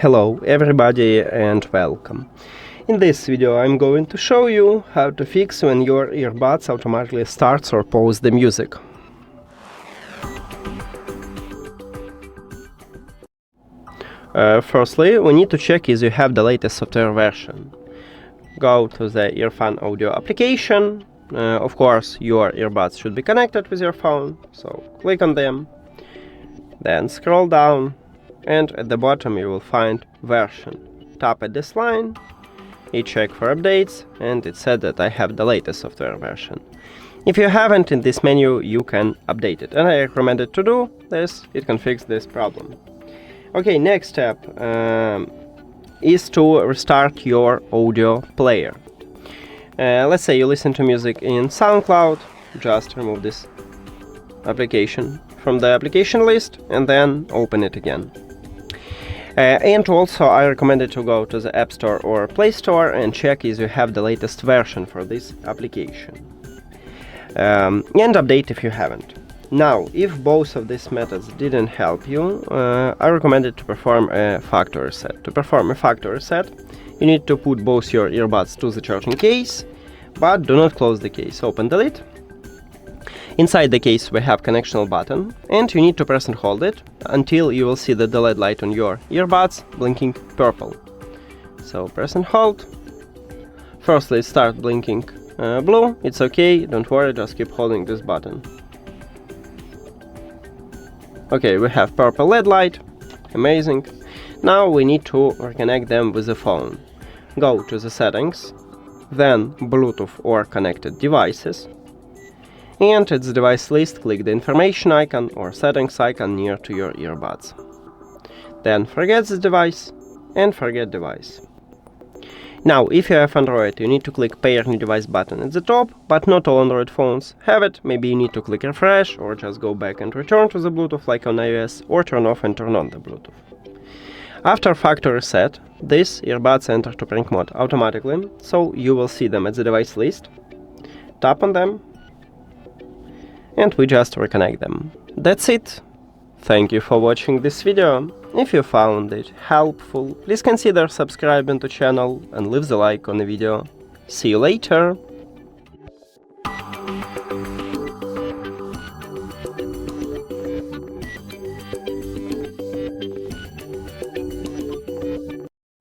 Hello everybody and welcome. In this video I'm going to show you how to fix when your earbuds automatically starts or pause the music. Firstly, we need to check if you have the latest software version. Go to the EARFUN audio application. Of course, your earbuds should be connected with your phone, so click on them. Then scroll down, and at the bottom you will find version. Tap at this line, you check for updates, and it said that I have the latest software version. If you haven't, in this menu you can update it, and I recommend it to do this. It can fix this problem. Okay, next step is to restart your audio player. Let's say you listen to music in SoundCloud. Just remove this application from the application list and then open it again. And also I recommend it to go to the App Store or Play Store and check if you have the latest version for this application. And update if you haven't. Now, if both of these methods didn't help you, I recommend it to perform a factory reset. To perform a factory reset, you need to put both your earbuds to the charging case, but do not close the case. Open the lid. Inside the case we have connectional button, and you need to press and hold it until you will see the LED light on your earbuds blinking purple. So press and hold. Firstly it starts blinking blue. It's okay, don't worry, just keep holding this button. Okay, we have purple LED light. Amazing. Now we need to reconnect them with the phone. Go to the settings, then Bluetooth or connected devices. And at the device list, click the information icon or settings icon near to your earbuds. Then forget this device and forget device. Now, if you have Android, you need to click Pair New Device button at the top, but not all Android phones have it. Maybe you need to click Refresh or just go back and return to the Bluetooth like on iOS, or turn off and turn on the Bluetooth. After factory reset, these earbuds enter to prank mode automatically, so you will see them at the device list. Tap on them, and we just reconnect them. That's it. Thank you for watching this video. If you found it helpful, please consider subscribing to the channel and leave the like on the video. See you later!